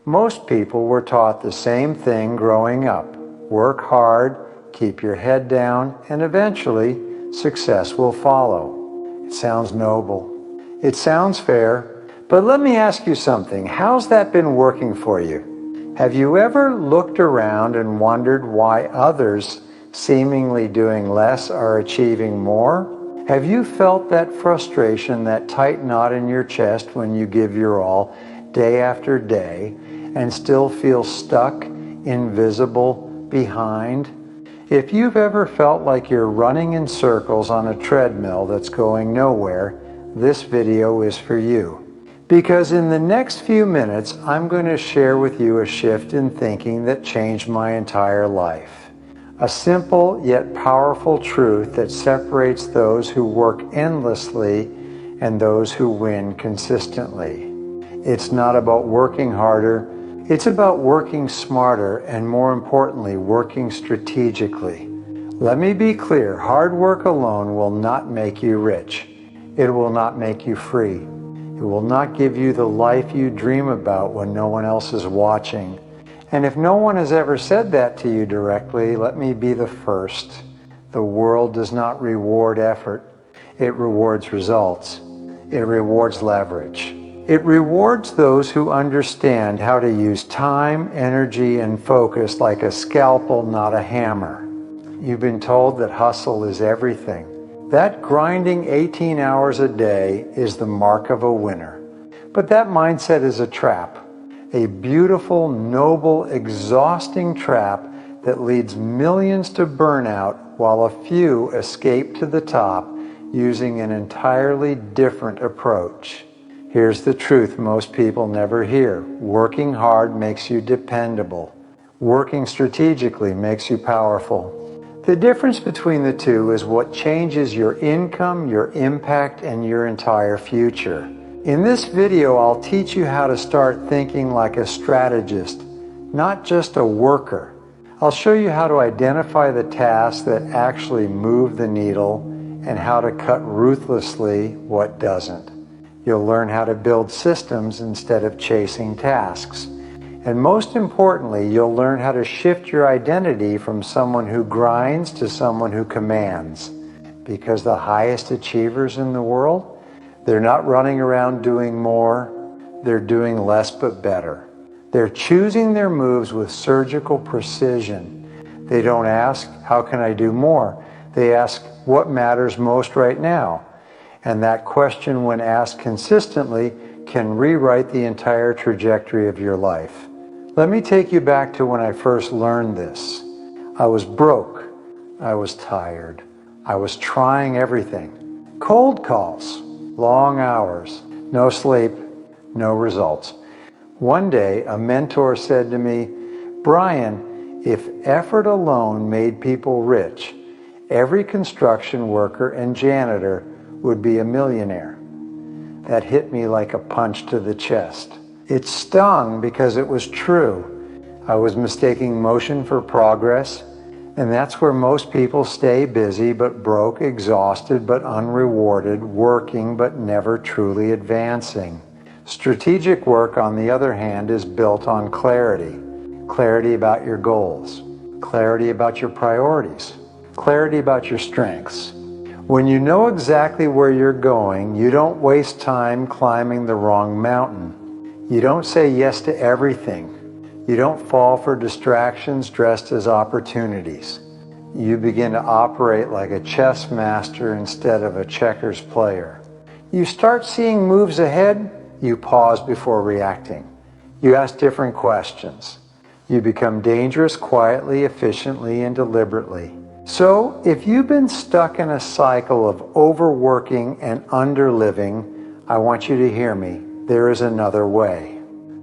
Most people were taught the same thing growing up. Work hard, keep your head down, and eventually success will follow. It sounds noble. It sounds fair. But let me ask you something. How's that been working for you? Have you ever looked around and wondered why others, seemingly doing less, are achieving more? Have you felt that frustration, that tight knot in your chest when you give your all day after day and still feel stuck, invisible, behind? If you've ever felt like you're running in circles on a treadmill that's going nowhere, this video is for you. Because in the next few minutes, I'm going to share with you a shift in thinking that changed my entire life. A simple yet powerful truth that separates those who work endlessly and those who win consistently. It's not about working harder, it's about working smarter and, more importantly, working strategically. Let me be clear, hard work alone will not make you rich. It will not make you free. It will not give you the life you dream about when no one else is watching. And if no one has ever said that to you directly, let me be the first. The world does not reward effort. It rewards results. It rewards leverage. It rewards those who understand how to use time, energy, and focus like a scalpel, not a hammer. You've been told that hustle is everything. That grinding 18 hours a day is the mark of a winner. But that mindset is a trap. A beautiful, noble, exhausting trap that leads millions to burnout while a few escape to the top using an entirely different approach. Here's the truth most people never hear. Working hard makes you dependable. Working strategically makes you powerful. The difference between the two is what changes your income, your impact, and your entire future. In this video, I'll teach you how to start thinking like a strategist, not just a worker. I'll show you how to identify the tasks that actually move the needle and how to cut ruthlessly what doesn't. You'll learn how to build systems instead of chasing tasks. And most importantly, you'll learn how to shift your identity from someone who grinds to someone who commands. Because the highest achievers in the world, they're not running around doing more, they're doing less but better. They're choosing their moves with surgical precision. They don't ask, how can I do more? They ask, what matters most right now? And that question, when asked consistently, can rewrite the entire trajectory of your life. Let me take you back to when I first learned this. I was broke. I was tired. I was trying everything. Cold calls, long hours, no sleep, no results. One day, a mentor said to me, Brian, if effort alone made people rich, every construction worker and janitor would be a millionaire. That hit me like a punch to the chest. It stung because it was true. I was mistaking motion for progress, and that's where most people stay busy but broke, exhausted but unrewarded, working but never truly advancing. Strategic work, on the other hand, is built on clarity. Clarity about your goals, clarity about your priorities, clarity about your strengths. When you know exactly where you're going, you don't waste time climbing the wrong mountain. You don't say yes to everything. You don't fall for distractions dressed as opportunities. You begin to operate like a chess master instead of a checkers player. You start seeing moves ahead, you pause before reacting. You ask different questions. You become dangerous quietly, efficiently, and deliberately. So, if you've been stuck in a cycle of overworking and underliving, I want you to hear me. There is another way.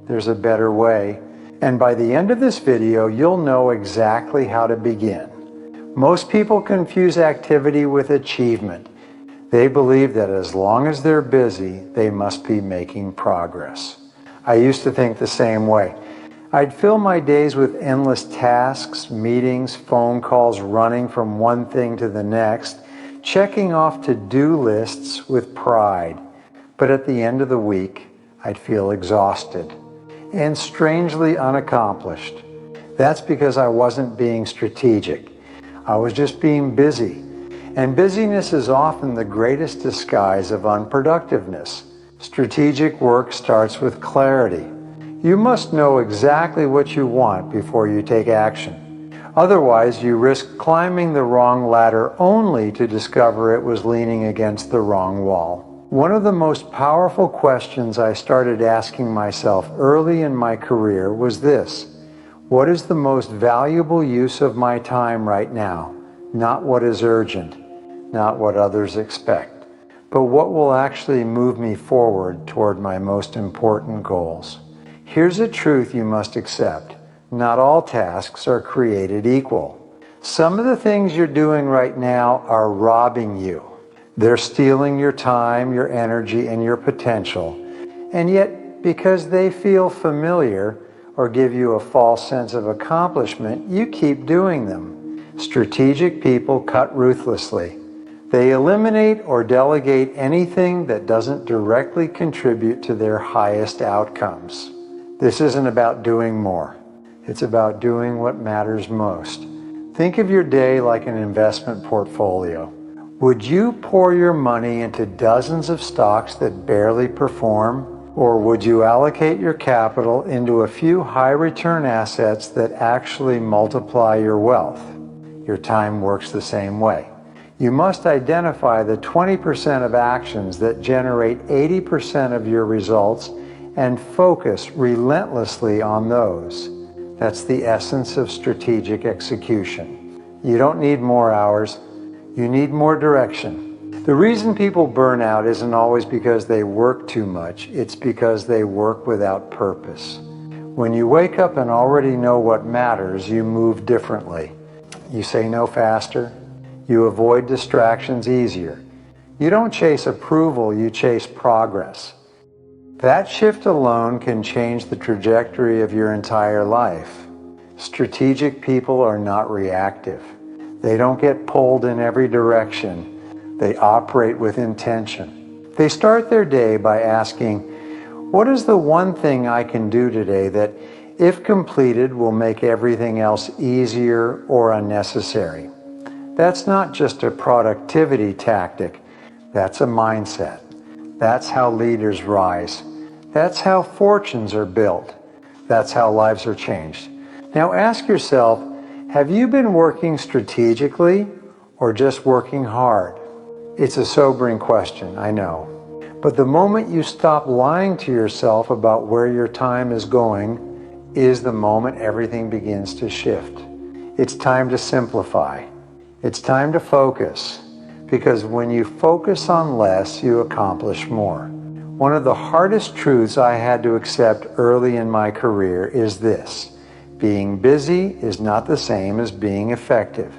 There's a better way. And by the end of this video, you'll know exactly how to begin. Most people confuse activity with achievement. They believe that as long as they're busy, they must be making progress. I used to think the same way. I'd fill my days with endless tasks, meetings, phone calls, running from one thing to the next, checking off to-do lists with pride. But at the end of the week, I'd feel exhausted. and strangely unaccomplished. That's because I wasn't being strategic. I was just being busy. And busyness is often the greatest disguise of unproductiveness. Strategic work starts with clarity. You must know exactly what you want before you take action. Otherwise, you risk climbing the wrong ladder only to discover it was leaning against the wrong wall. One of the most powerful questions I started asking myself early in my career was this: what is the most valuable use of my time right now? Not what is urgent, not what others expect, but what will actually move me forward toward my most important goals. Here's a truth you must accept. Not all tasks are created equal. Some of the things you're doing right now are robbing you. They're stealing your time, your energy, and your potential. And yet, because they feel familiar or give you a false sense of accomplishment, you keep doing them. Strategic people cut ruthlessly. They eliminate or delegate anything that doesn't directly contribute to their highest outcomes. This isn't about doing more. It's about doing what matters most. Think of your day like an investment portfolio. Would you pour your money into dozens of stocks that barely perform? Or would you allocate your capital into a few high-return assets that actually multiply your wealth? Your time works the same way. You must identify the 20% of actions that generate 80% of your results and focus relentlessly on those. That's the essence of strategic execution. You don't need more hours. You need more direction. The reason people burn out isn't always because they work too much. It's because they work without purpose. When you wake up and already know what matters, you move differently. You say no faster. You avoid distractions easier. You don't chase approval, you chase progress. That shift alone can change the trajectory of your entire life. Strategic people are not reactive. They don't get pulled in every direction. They operate with intention. They start their day by asking, what is the one thing I can do today that, if completed, will make everything else easier or unnecessary? That's not just a productivity tactic. That's a mindset. That's how leaders rise. That's how fortunes are built. That's how lives are changed. Now ask yourself, have you been working strategically or just working hard? It's a sobering question, I know. But the moment you stop lying to yourself about where your time is going is the moment everything begins to shift. It's time to simplify. It's time to focus. Because when you focus on less, you accomplish more. One of the hardest truths I had to accept early in my career is this: being busy is not the same as being effective.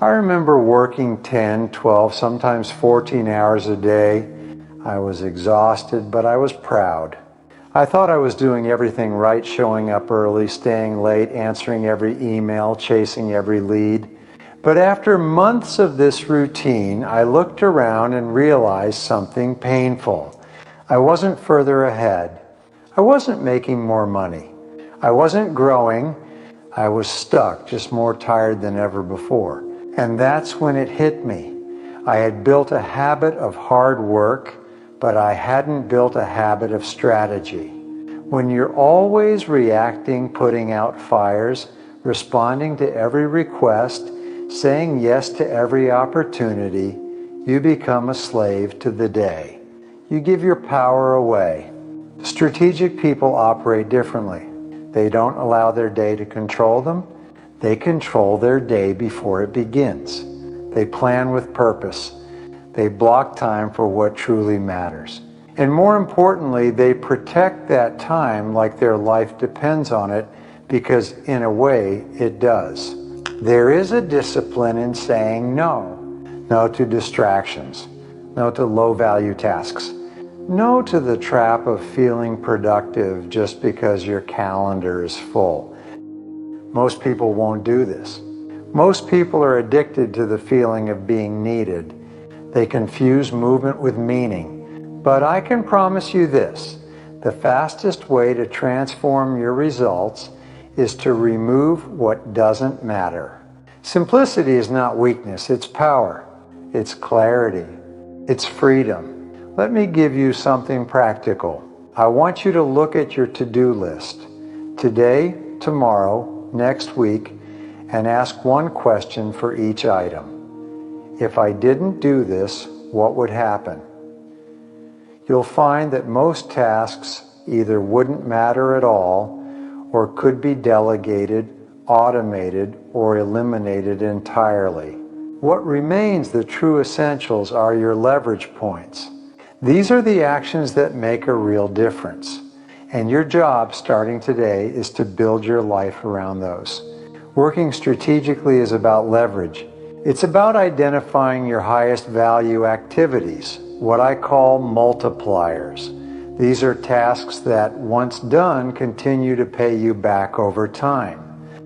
I remember working 10, 12, sometimes 14 hours a day. I was exhausted, but I was proud. I thought I was doing everything right, showing up early, staying late, answering every email, chasing every lead. But after months of this routine, I looked around and realized something painful. I wasn't further ahead. I wasn't making more money. I wasn't growing. I was stuck, just more tired than ever before. And that's when it hit me. I had built a habit of hard work, but I hadn't built a habit of strategy. When you're always reacting, putting out fires, responding to every request, saying yes to every opportunity, you become a slave to the day. You give your power away. Strategic people operate differently. They don't allow their day to control them. They control their day before it begins. They plan with purpose. They block time for what truly matters. And more importantly, they protect that time like their life depends on it, because in a way, it does. There is a discipline in saying no. No to distractions. No to low-value tasks. No to the trap of feeling productive just because your calendar is full. Most people won't do this. Most people are addicted to the feeling of being needed. They confuse movement with meaning. But I can promise you this, The fastest way to transform your results is to remove what doesn't matter. Simplicity is not weakness, it's power. It's clarity. It's freedom. Let me give you something practical. I want you to look at your to-do list today, tomorrow, next week, and ask one question for each item. If I didn't do this, what would happen? You'll find that most tasks either wouldn't matter at all or could be delegated, automated, or eliminated entirely. What remains, the true essentials, are your leverage points. These are the actions that make a real difference. And your job starting today is to build your life around those. Working strategically is about leverage. It's about identifying your highest value activities, what I call multipliers. These are tasks that, once done, continue to pay you back over time.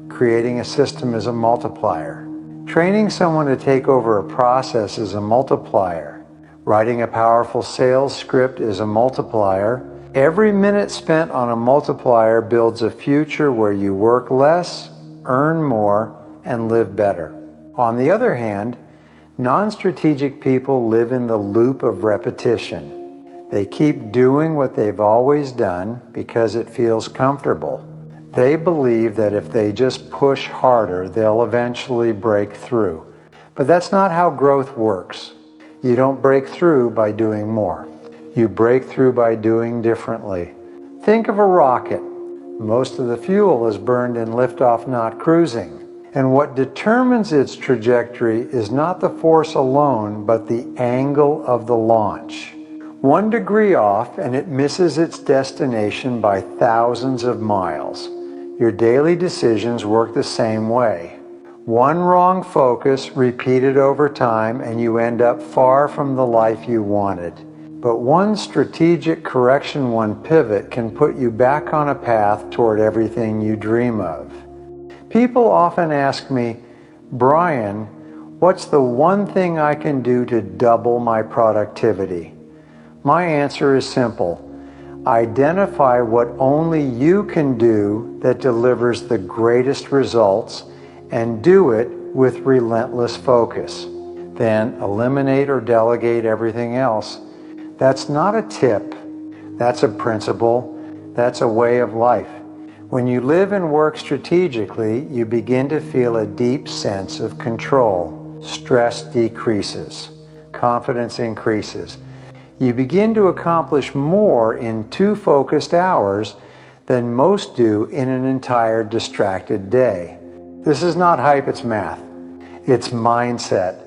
Creating a system is a multiplier. Training someone to take over a process is a multiplier. Writing a powerful sales script is a multiplier. Every minute spent on a multiplier builds a future where you work less, earn more, and live better. On the other hand, non-strategic people live in the loop of repetition. They keep doing what they've always done because it feels comfortable. They believe that if they just push harder, they'll eventually break through. But that's not how growth works. You don't break through by doing more. You break through by doing differently. Think of a rocket. Most of the fuel is burned in liftoff, not cruising. And what determines its trajectory is not the force alone, but the angle of the launch. 1 degree off and it misses its destination by thousands of miles. Your daily decisions work the same way. One wrong focus repeated over time and you end up far from the life you wanted. But one strategic correction, one pivot, can put you back on a path toward everything you dream of. People often ask me, Brian, what's the one thing I can do to double my productivity? My answer is simple. Identify what only you can do that delivers the greatest results and do it with relentless focus. Then eliminate or delegate everything else. That's not a tip. That's a principle. That's a way of life. When you live and work strategically, you begin to feel a deep sense of control. Stress decreases. Confidence increases. You begin to accomplish more in 2 focused hours than most do in an entire distracted day. This is not hype, it's math. It's mindset.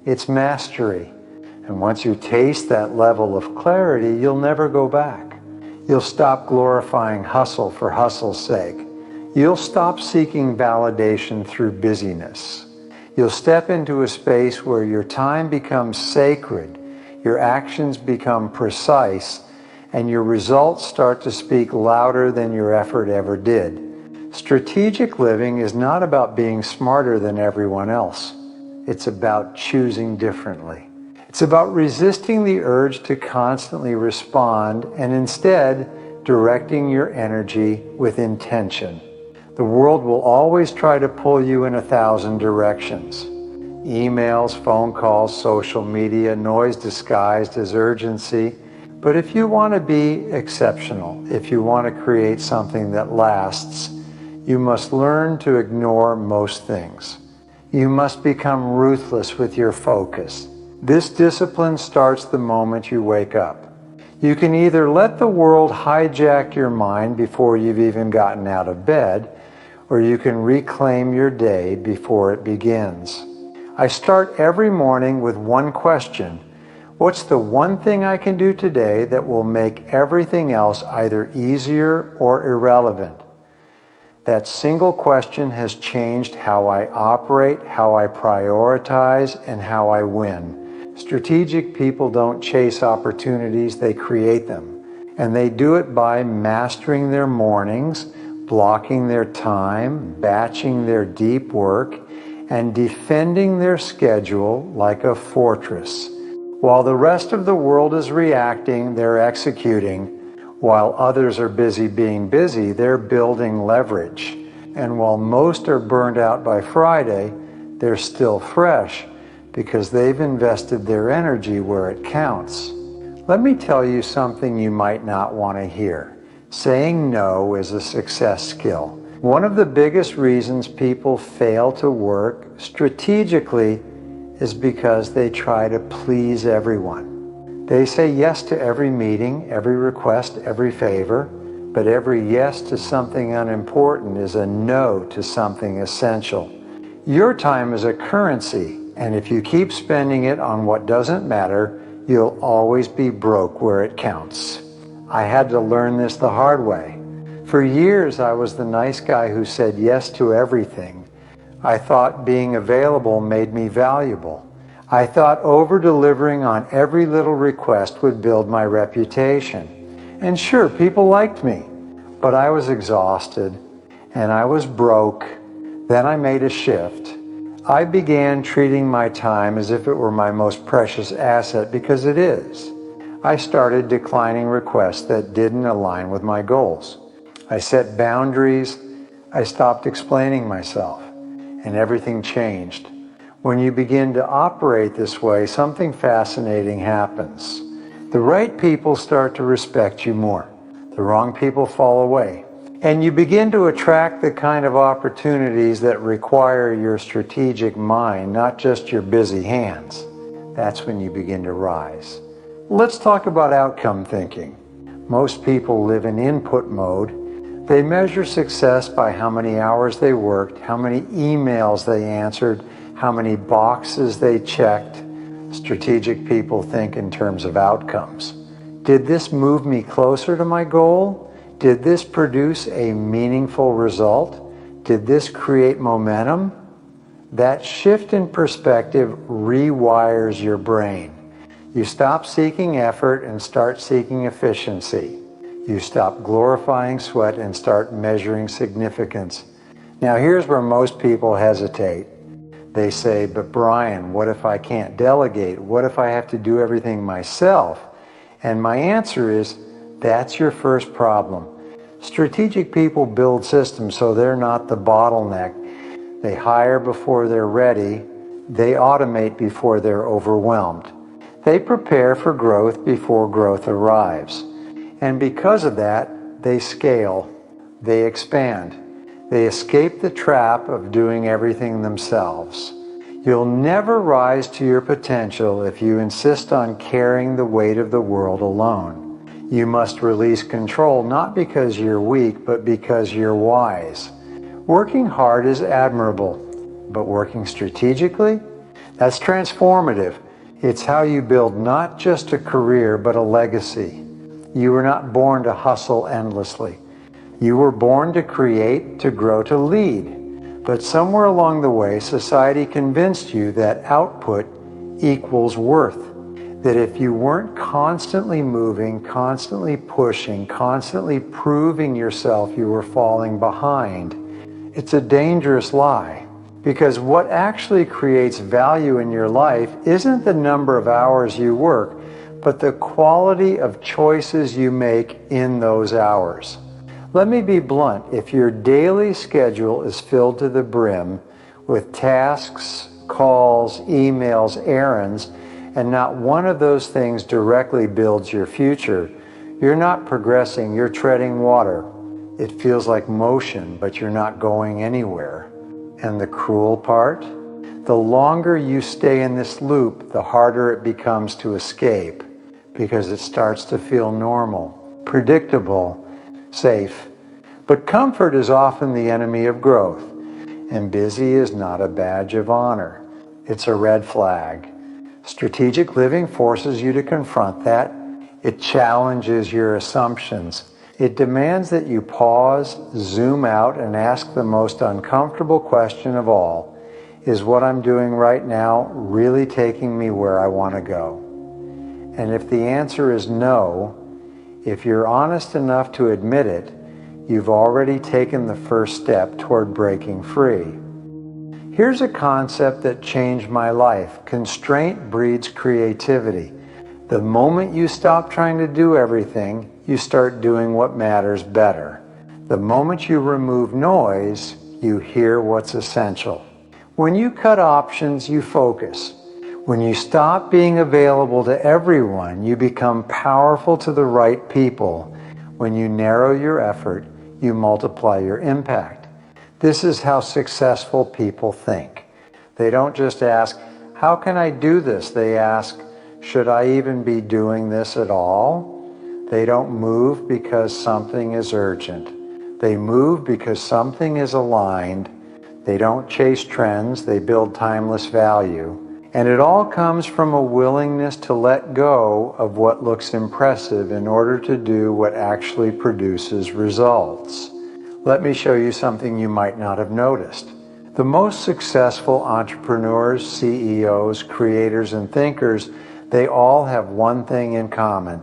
It's mastery. And once you taste that level of clarity, you'll never go back. You'll stop glorifying hustle for hustle's sake. You'll stop seeking validation through busyness. You'll step into a space where your time becomes sacred, your actions become precise, and your results start to speak louder than your effort ever did. Strategic living is not about being smarter than everyone else. It's about choosing differently. It's about resisting the urge to constantly respond and instead directing your energy with intention. The world will always try to pull you in 1,000 directions. Emails, phone calls, social media, noise disguised as urgency. But if you want to be exceptional, if you want to create something that lasts, you must learn to ignore most things. You must become ruthless with your focus. This discipline starts the moment you wake up. You can either let the world hijack your mind before you've even gotten out of bed, or you can reclaim your day before it begins. I start every morning with one question. What's the one thing I can do today that will make everything else either easier or irrelevant? That single question has changed how I operate, how I prioritize, and how I win. Strategic people don't chase opportunities, they create them. And they do it by mastering their mornings, blocking their time, batching their deep work, and defending their schedule like a fortress. While the rest of the world is reacting, they're executing. While others are busy being busy, they're building leverage. And while most are burned out by Friday, they're still fresh because they've invested their energy where it counts. Let me tell you something you might not want to hear. Saying no is a success skill. One of the biggest reasons people fail to work strategically is because they try to please everyone. They say yes to every meeting, every request, every favor, but every yes to something unimportant is a no to something essential. Your time is a currency, and if you keep spending it on what doesn't matter, you'll always be broke where it counts. I had to learn this the hard way. For years, I was the nice guy who said yes to everything. I thought being available made me valuable. I thought over-delivering on every little request would build my reputation. And sure, people liked me, but I was exhausted and I was broke. Then I made a shift. I began treating my time as if it were my most precious asset, because it is. I started declining requests that didn't align with my goals. I set boundaries. I stopped explaining myself, and everything changed. When you begin to operate this way, something fascinating happens. The right people start to respect you more. The wrong people fall away. And you begin to attract the kind of opportunities that require your strategic mind, not just your busy hands. That's when you begin to rise. Let's talk about outcome thinking. Most people live in input mode. They measure success by how many hours they worked, how many emails they answered, how many boxes they checked. Strategic people think in terms of outcomes. Did this move me closer to my goal? Did this produce a meaningful result? Did this create momentum? That shift in perspective rewires your brain. You stop seeking effort and start seeking efficiency. You stop glorifying sweat and start measuring significance. Now here's where most people hesitate. They say, but Brian, what if I can't delegate? What if I have to do everything myself? And my answer is, that's your first problem. Strategic people build systems so they're not the bottleneck. They hire before they're ready. They automate before they're overwhelmed. They prepare for growth before growth arrives. And because of that, they scale. They expand. They escape the trap of doing everything themselves. You'll never rise to your potential if you insist on carrying the weight of the world alone. You must release control, not because you're weak, but because you're wise. Working hard is admirable, but working strategically? That's transformative. It's how you build not just a career, but a legacy. You were not born to hustle endlessly. You were born to create, to grow, to lead. But somewhere along the way, society convinced you that output equals worth. That if you weren't constantly moving, constantly pushing, constantly proving yourself, you were falling behind. It's a dangerous lie, because what actually creates value in your life isn't the number of hours you work, but the quality of choices you make in those hours. Let me be blunt. If your daily schedule is filled to the brim with tasks, calls, emails, errands, and not one of those things directly builds your future, you're not progressing, you're treading water. It feels like motion, but you're not going anywhere. And the cruel part? The longer you stay in this loop, the harder it becomes to escape, because it starts to feel normal, predictable, safe. But comfort is often the enemy of growth, and busy is not a badge of honor. It's a red flag. Strategic living forces you to confront that. It challenges your assumptions. It demands that you pause, zoom out, and ask the most uncomfortable question of all. Is what I'm doing right now really taking me where I want to go? And if the answer is no, if you're honest enough to admit it, you've already taken the first step toward breaking free. Here's a concept that changed my life. Constraint breeds creativity. The moment you stop trying to do everything, you start doing what matters better. The moment you remove noise, you hear what's essential. When you cut options, you focus. When you stop being available to everyone, you become powerful to the right people. When you narrow your effort, you multiply your impact. This is how successful people think. They don't just ask, how can I do this? They ask, should I even be doing this at all? They don't move because something is urgent. They move because something is aligned. They don't chase trends, they build timeless value. And it all comes from a willingness to let go of what looks impressive in order to do what actually produces results. Let me show you something you might not have noticed. The most successful entrepreneurs, CEOs, creators, and thinkers, they all have one thing in common.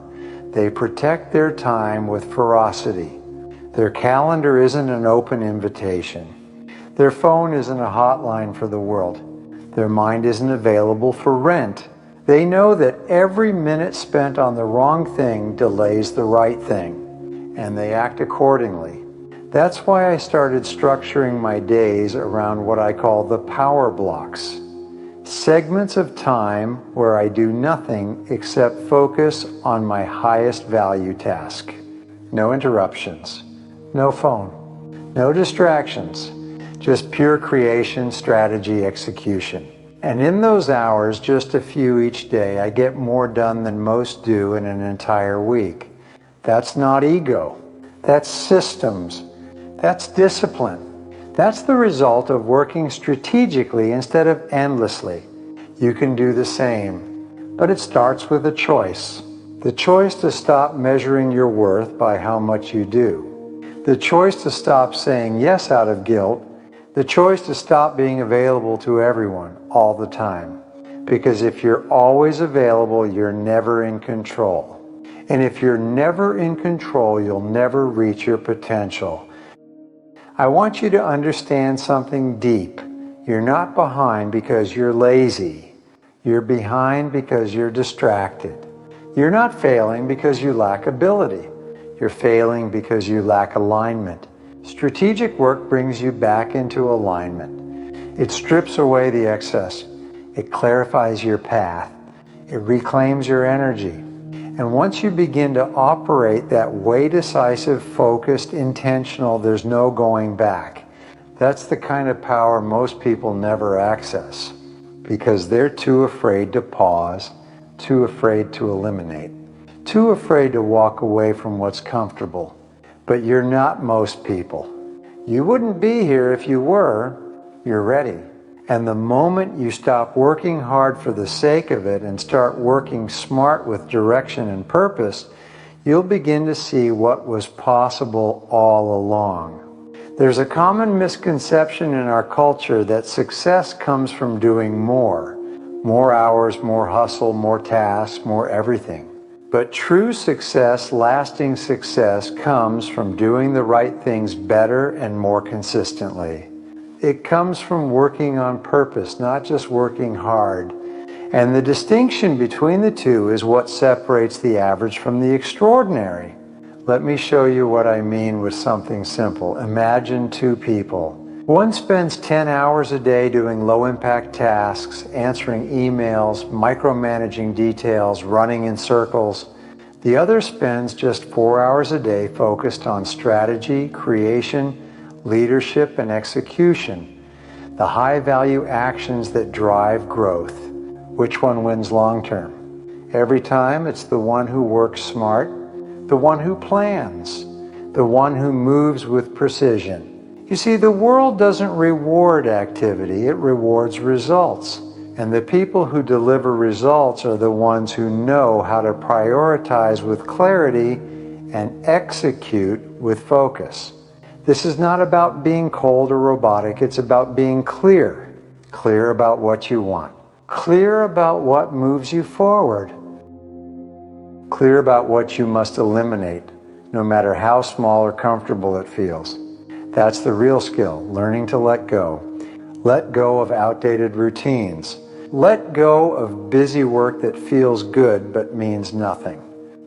They protect their time with ferocity. Their calendar isn't an open invitation. Their phone isn't a hotline for the world. Their mind isn't available for rent. They know that every minute spent on the wrong thing delays the right thing, and they act accordingly. That's why I started structuring my days around what I call the power blocks. Segments of time where I do nothing except focus on my highest value task. No interruptions, no phone, no distractions. Just pure creation, strategy, execution. And in those hours, just a few each day, I get more done than most do in an entire week. That's not ego. That's systems. That's discipline. That's the result of working strategically instead of endlessly. You can do the same, but it starts with a choice. The choice to stop measuring your worth by how much you do. The choice to stop saying yes out of guilt. The choice to stop being available to everyone all the time. Because if you're always available, you're never in control. And if you're never in control, you'll never reach your potential. I want you to understand something deep. You're not behind because you're lazy. You're behind because you're distracted. You're not failing because you lack ability. You're failing because you lack alignment. Strategic work brings you back into alignment. It strips away the excess. It clarifies your path. It reclaims your energy. And once you begin to operate that way decisive, focused, intentional, there's no going back. That's the kind of power most people never access because they're too afraid to pause, too afraid to eliminate, too afraid to walk away from what's comfortable. But you're not most people. You wouldn't be here if you were. You're ready. And the moment you stop working hard for the sake of it and start working smart with direction and purpose, you'll begin to see what was possible all along. There's a common misconception in our culture that success comes from doing more. More hours, more hustle, more tasks, more everything. But true success, lasting success, comes from doing the right things better and more consistently. It comes from working on purpose, not just working hard. And the distinction between the two is what separates the average from the extraordinary. Let me show you what I mean with something simple. Imagine two people. One spends 10 hours a day doing low-impact tasks, answering emails, micromanaging details, running in circles. The other spends just 4 hours a day focused on strategy, creation, leadership, and execution. The high-value actions that drive growth. Which one wins long-term? Every time it's the one who works smart, the one who plans, the one who moves with precision. You see, the world doesn't reward activity, it rewards results. And the people who deliver results are the ones who know how to prioritize with clarity and execute with focus. This is not about being cold or robotic, it's about being clear. Clear about what you want. Clear about what moves you forward. Clear about what you must eliminate, no matter how small or comfortable it feels. That's the real skill, learning to let go. Let go of outdated routines. Let go of busy work that feels good but means nothing.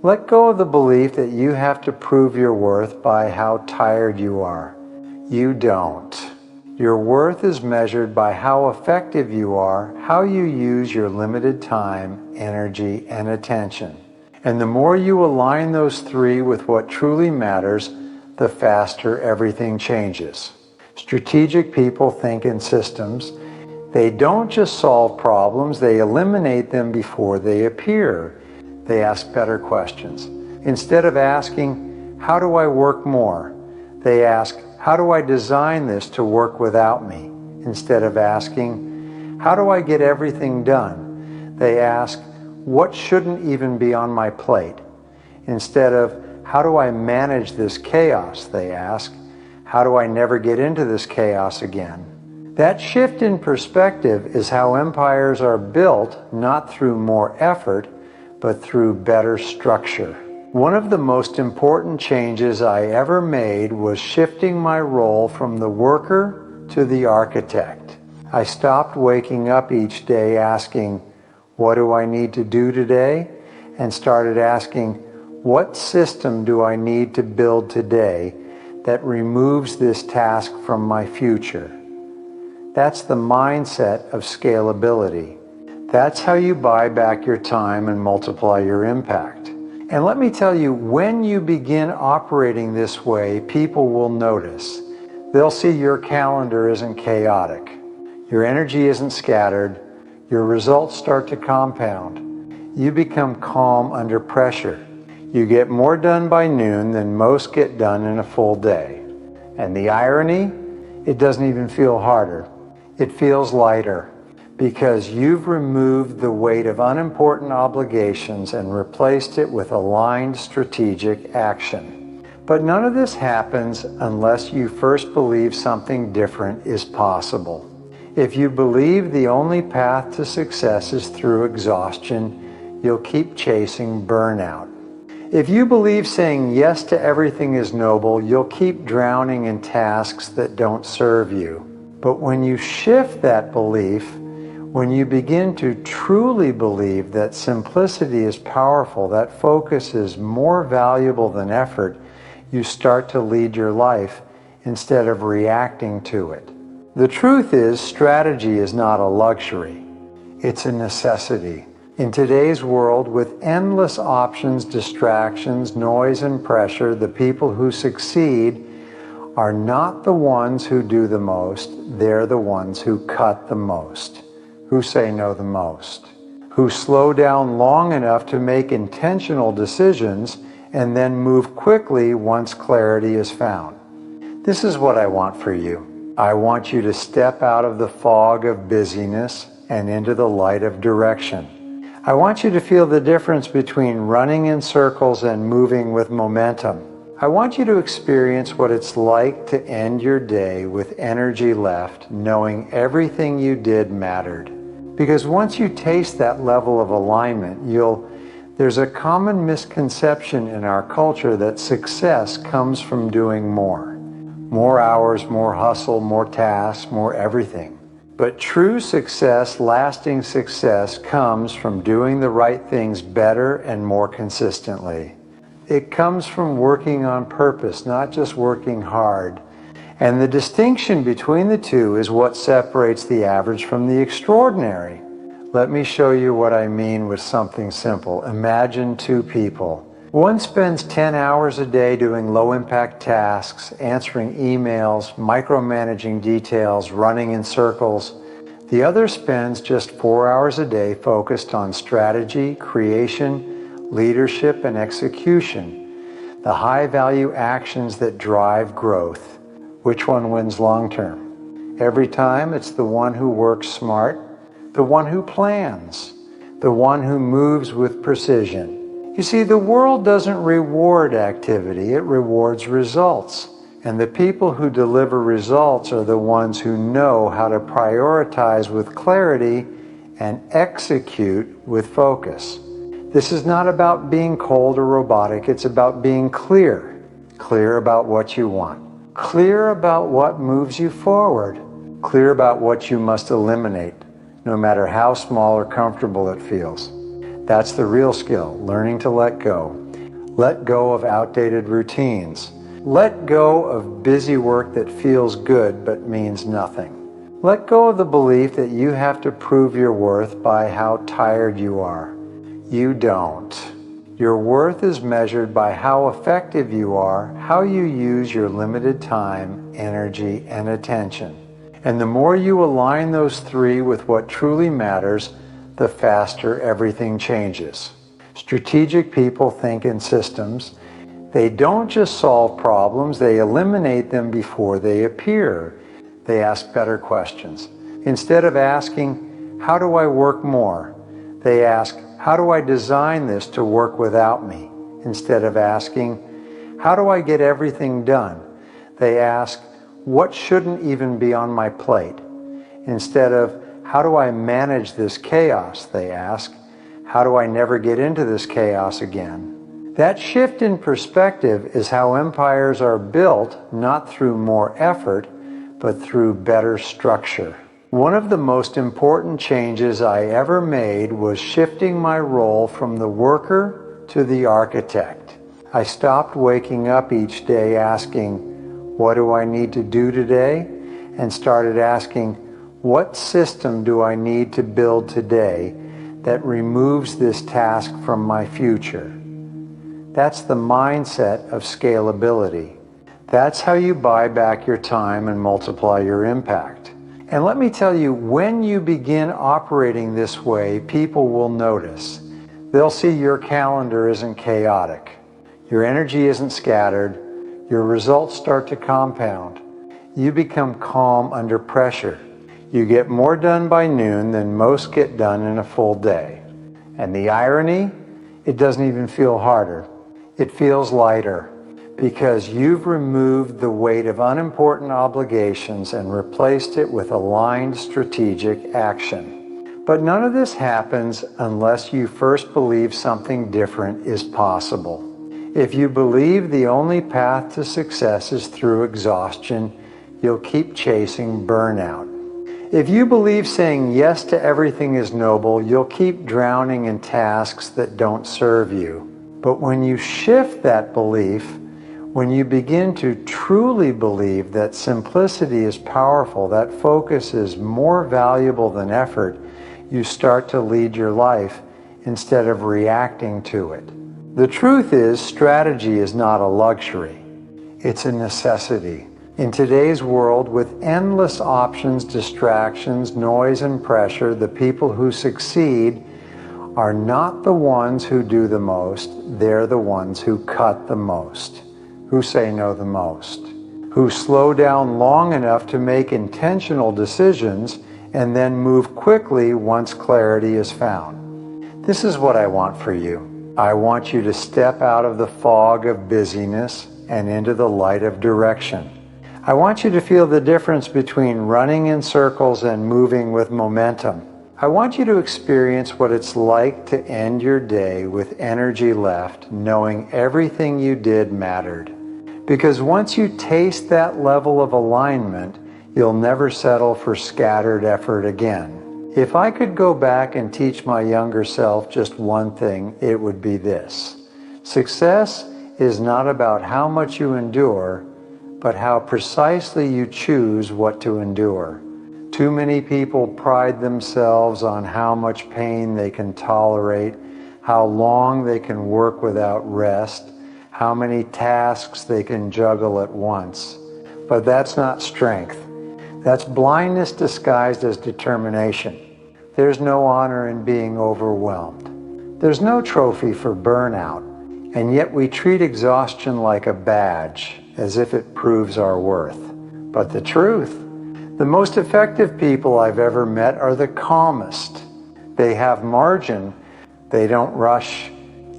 Let go of the belief that you have to prove your worth by how tired you are. You don't. Your worth is measured by how effective you are, how you use your limited time, energy, and attention. And the more you align those three with what truly matters, the faster everything changes. Strategic people think in systems. They don't just solve problems, they eliminate them before they appear. They ask better questions. Instead of asking, how do I work more? They ask, how do I design this to work without me? Instead of asking, how do I get everything done? They ask, what shouldn't even be on my plate? Instead of, how do I manage this chaos? They ask, how do I never get into this chaos again? That shift in perspective is how empires are built, not through more effort, but through better structure. One of the most important changes I ever made was shifting my role from the worker to the architect. I stopped waking up each day asking, what do I need to do today? And started asking, what system do I need to build today that removes this task from my future? That's the mindset of scalability. That's how you buy back your time and multiply your impact. And let me tell you, when you begin operating this way, people will notice. They'll see your calendar isn't chaotic. Your energy isn't scattered. Your results start to compound. You become calm under pressure. You get more done by noon than most get done in a full day. And the irony? It doesn't even feel harder. It feels lighter. Because you've removed the weight of unimportant obligations and replaced it with aligned strategic action. But none of this happens unless you first believe something different is possible. If you believe the only path to success is through exhaustion, you'll keep chasing burnout. If you believe saying yes to everything is noble, you'll keep drowning in tasks that don't serve you. But when you shift that belief, when you begin to truly believe that simplicity is powerful, that focus is more valuable than effort, you start to lead your life instead of reacting to it. The truth is, strategy is not a luxury. It's a necessity. In today's world, with endless options, distractions, noise, and pressure, the people who succeed are not the ones who do the most, they're the ones who cut the most. Who say no the most, who slow down long enough to make intentional decisions and then move quickly once clarity is found. This is what I want for you. I want you to step out of the fog of busyness and into the light of direction. I want you to feel the difference between running in circles and moving with momentum. I want you to experience what it's like to end your day with energy left, knowing everything you did mattered. Because once you taste that level of alignment, there's a common misconception in our culture that success comes from doing more. More hours, more hustle, more tasks, more everything. But true success, lasting success, comes from doing the right things better and more consistently. It comes from working on purpose, not just working hard. And the distinction between the two is what separates the average from the extraordinary. Let me show you what I mean with something simple. Imagine two people. One spends 10 hours a day doing low-impact tasks, answering emails, micromanaging details, running in circles. The other spends just 4 hours a day focused on strategy, creation, leadership, and execution. The high-value actions that drive growth. Which one wins long-term? Every time it's the one who works smart, the one who plans, the one who moves with precision. You see, the world doesn't reward activity, it rewards results. And the people who deliver results are the ones who know how to prioritize with clarity and execute with focus. This is not about being cold or robotic, it's about being clear. Clear about what you want. Clear about what moves you forward. Clear about what you must eliminate, no matter how small or comfortable it feels. That's the real skill, learning to let go. Let go of outdated routines. Let go of busy work that feels good but means nothing. Let go of the belief that you have to prove your worth by how tired you are. You don't. Your worth is measured by how effective you are, how you use your limited time, energy, and attention. And the more you align those three with what truly matters, the faster everything changes. Strategic people think in systems. They don't just solve problems, they eliminate them before they appear. They ask better questions. Instead of asking, how do I work more? They ask, how do I design this to work without me? Instead of asking, how do I get everything done? They ask, what shouldn't even be on my plate? Instead of, how do I manage this chaos? They ask, how do I never get into this chaos again? That shift in perspective is how empires are built, not through more effort, but through better structure. One of the most important changes I ever made was shifting my role from the worker to the architect. I stopped waking up each day asking, what do I need to do today? And started asking, what system do I need to build today that removes this task from my future? That's the mindset of scalability. That's how you buy back your time and multiply your impact. And let me tell you, when you begin operating this way, people will notice. They'll see your calendar isn't chaotic. Your energy isn't scattered. Your results start to compound. You become calm under pressure. You get more done by noon than most get done in a full day. And the irony? It doesn't even feel harder. It feels lighter. Because you've removed the weight of unimportant obligations and replaced it with aligned strategic action. But none of this happens unless you first believe something different is possible. If you believe the only path to success is through exhaustion, you'll keep chasing burnout. If you believe saying yes to everything is noble, you'll keep drowning in tasks that don't serve you. But when you shift that belief, when you begin to truly believe that simplicity is powerful, that focus is more valuable than effort, you start to lead your life instead of reacting to it. The truth is, strategy is not a luxury. It's a necessity. In today's world, with endless options, distractions, noise, and pressure, the people who succeed are not the ones who do the most, they're the ones who cut the most. Who say no the most, who slow down long enough to make intentional decisions and then move quickly once clarity is found. This is what I want for you. I want you to step out of the fog of busyness and into the light of direction. I want you to feel the difference between running in circles and moving with momentum. I want you to experience what it's like to end your day with energy left, knowing everything you did mattered. Because once you taste that level of alignment, you'll never settle for scattered effort again. If I could go back and teach my younger self just one thing, it would be this. Success is not about how much you endure, but how precisely you choose what to endure. Too many people pride themselves on how much pain they can tolerate, how long they can work without rest, how many tasks they can juggle at once. But that's not strength. That's blindness disguised as determination. There's no honor in being overwhelmed. There's no trophy for burnout, and yet we treat exhaustion like a badge, as if it proves our worth. But the truth, the most effective people I've ever met are the calmest. They have margin. They don't rush.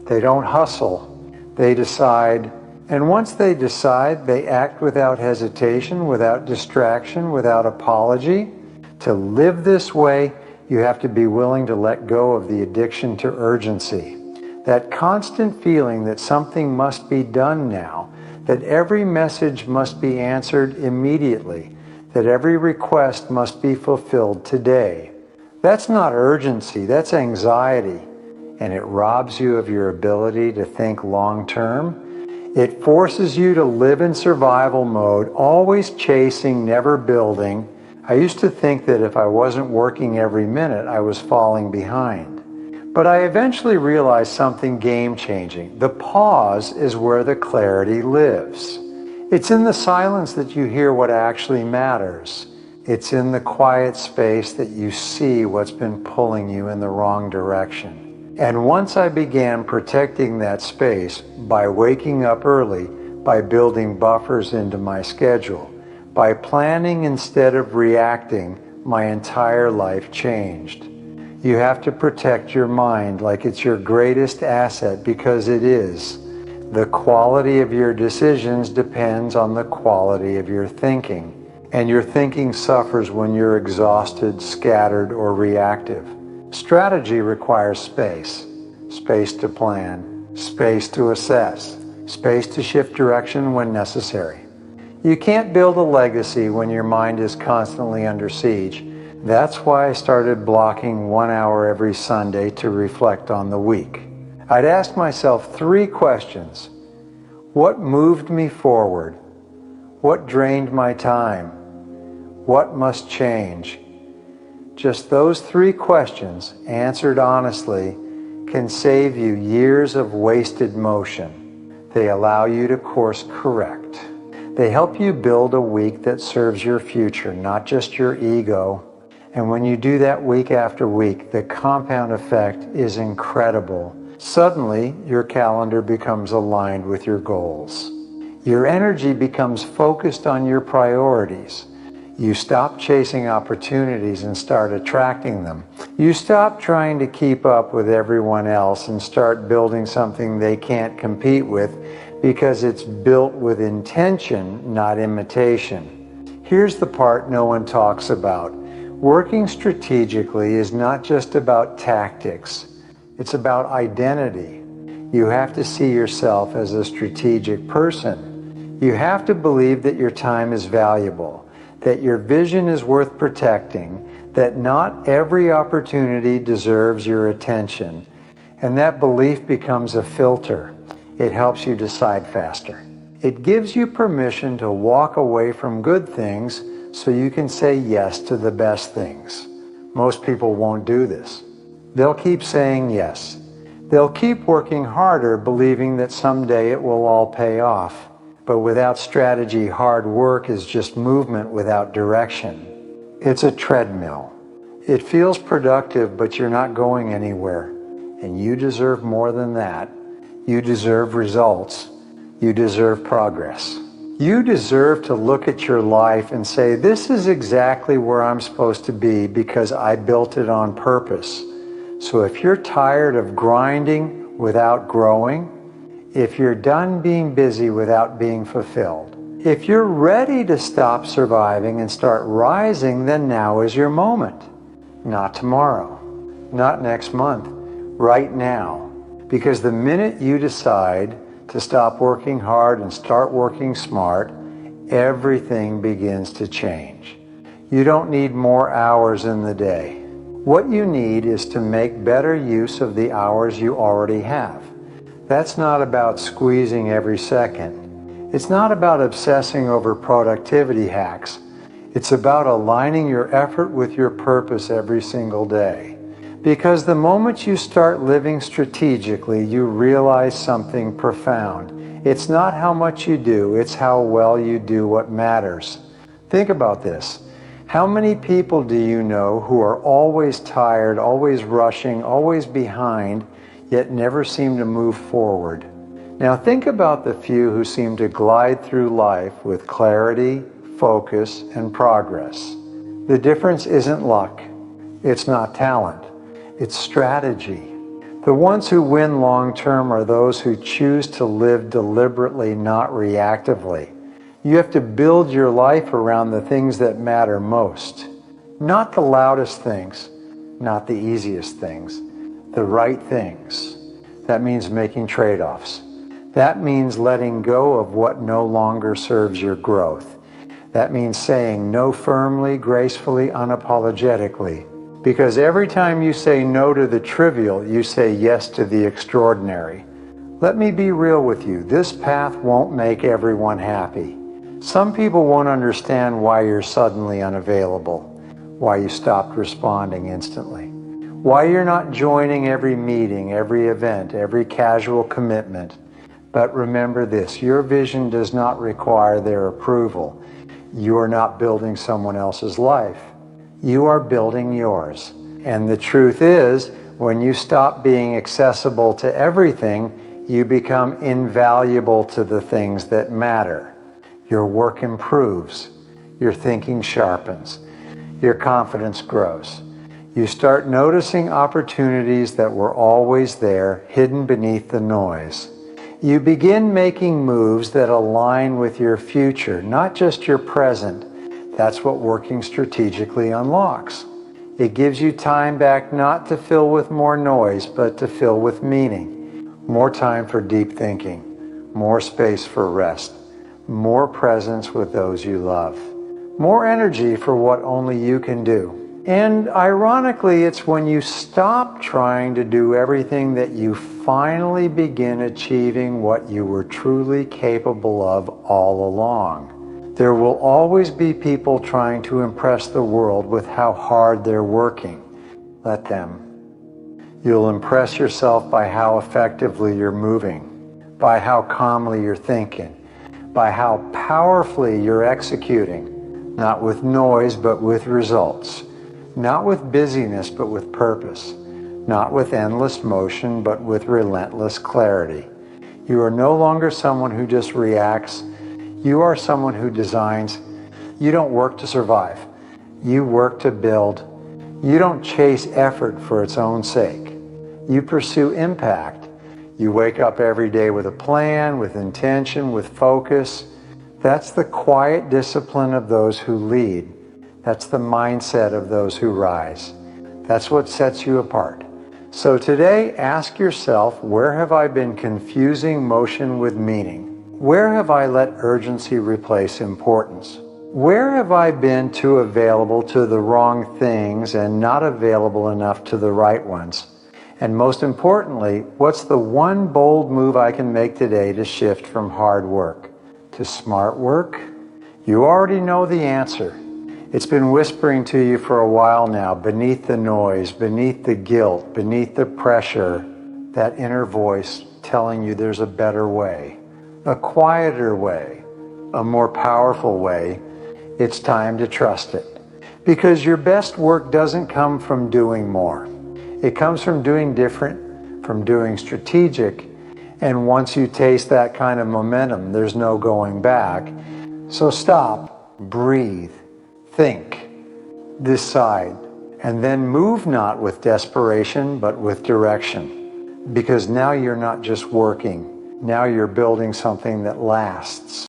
They don't hustle. They decide, and once they decide, they act without hesitation, without distraction, without apology. To live this way, you have to be willing to let go of the addiction to urgency. That constant feeling that something must be done now, that every message must be answered immediately, that every request must be fulfilled today. That's not urgency, that's anxiety. and it robs you of your ability to think long term. It forces you to live in survival mode, always chasing, never building. I used to think that if I wasn't working every minute, I was falling behind. But I eventually realized something game-changing. The pause is where the clarity lives. It's in the silence that you hear what actually matters. It's in the quiet space that you see what's been pulling you in the wrong direction. And once I began protecting that space by waking up early, by building buffers into my schedule, by planning instead of reacting, my entire life changed. You have to protect your mind like it's your greatest asset, because it is. The quality of your decisions depends on the quality of your thinking. And your thinking suffers when you're exhausted, scattered, or reactive. Strategy requires space. Space to plan, space to assess, space to shift direction when necessary. You can't build a legacy when your mind is constantly under siege. That's why I started blocking 1 hour every Sunday to reflect on the week. I'd ask myself 3 questions. What moved me forward? What drained my time? What must change? Just those 3 questions, answered honestly, can save you years of wasted motion. They allow you to course correct. They help you build a week that serves your future, not just your ego. And when you do that week after week, the compound effect is incredible. Suddenly, your calendar becomes aligned with your goals. Your energy becomes focused on your priorities. You stop chasing opportunities and start attracting them. You stop trying to keep up with everyone else and start building something they can't compete with, because it's built with intention, not imitation. Here's the part no one talks about. Working strategically is not just about tactics. It's about identity. You have to see yourself as a strategic person. You have to believe that your time is valuable, that your vision is worth protecting, that not every opportunity deserves your attention, and that belief becomes a filter. It helps you decide faster. It gives you permission to walk away from good things so you can say yes to the best things. Most people won't do this. They'll keep saying yes. They'll keep working harder, believing that someday it will all pay off. But without strategy, hard work is just movement without direction. It's a treadmill. It feels productive, but you're not going anywhere. And you deserve more than that. You deserve results. You deserve progress. You deserve to look at your life and say, this is exactly where I'm supposed to be because I built it on purpose. So if you're tired of grinding without growing, if you're done being busy without being fulfilled, if you're ready to stop surviving and start rising, then now is your moment. Not tomorrow, not next month, right now. Because the minute you decide to stop working hard and start working smart, everything begins to change. You don't need more hours in the day. What you need is to make better use of the hours you already have. That's not about squeezing every second. It's not about obsessing over productivity hacks. It's about aligning your effort with your purpose every single day. Because the moment you start living strategically, you realize something profound. It's not how much you do, it's how well you do what matters. Think about this. How many people do you know who are always tired, always rushing, always behind, yet never seem to move forward? Now think about the few who seem to glide through life with clarity, focus, and progress. The difference isn't luck. It's not talent. It's strategy. The ones who win long-term are those who choose to live deliberately, not reactively. You have to build your life around the things that matter most. Not the loudest things, not the easiest things, the right things. That means making trade-offs. That means letting go of what no longer serves your growth. That means saying no firmly, gracefully, unapologetically. Because every time you say no to the trivial, you say yes to the extraordinary. Let me be real with you. This path won't make everyone happy. Some people won't understand why you're suddenly unavailable, why you stopped responding instantly, why you're not joining every meeting, every event, every casual commitment. But remember this, your vision does not require their approval. You are not building someone else's life. You are building yours. And the truth is, when you stop being accessible to everything, you become invaluable to the things that matter. Your work improves. Your thinking sharpens. Your confidence grows. You start noticing opportunities that were always there, hidden beneath the noise. You begin making moves that align with your future, not just your present. That's what working strategically unlocks. It gives you time back not to fill with more noise, but to fill with meaning. More time for deep thinking, more space for rest, more presence with those you love, more energy for what only you can do. And ironically, it's when you stop trying to do everything that you finally begin achieving what you were truly capable of all along. There will always be people trying to impress the world with how hard they're working. Let them. You'll impress yourself by how effectively you're moving, by how calmly you're thinking, by how powerfully you're executing, not with noise but with results. Not with busyness, but with purpose. Not with endless motion, but with relentless clarity. You are no longer someone who just reacts. You are someone who designs. You don't work to survive. You work to build. You don't chase effort for its own sake. You pursue impact. You wake up every day with a plan, with intention, with focus. That's the quiet discipline of those who lead. That's the mindset of those who rise. That's what sets you apart. So today, ask yourself, where have I been confusing motion with meaning? Where have I let urgency replace importance? Where have I been too available to the wrong things and not available enough to the right ones? And most importantly, what's the one bold move I can make today to shift from hard work to smart work? You already know the answer. It's been whispering to you for a while now, beneath the noise, beneath the guilt, beneath the pressure, that inner voice telling you there's a better way, a quieter way, a more powerful way. It's time to trust it. Because your best work doesn't come from doing more. It comes from doing different, from doing strategic, and once you taste that kind of momentum, there's no going back. So stop, breathe. Think, decide, and then move not with desperation, but with direction. Because now you're not just working, now you're building something that lasts.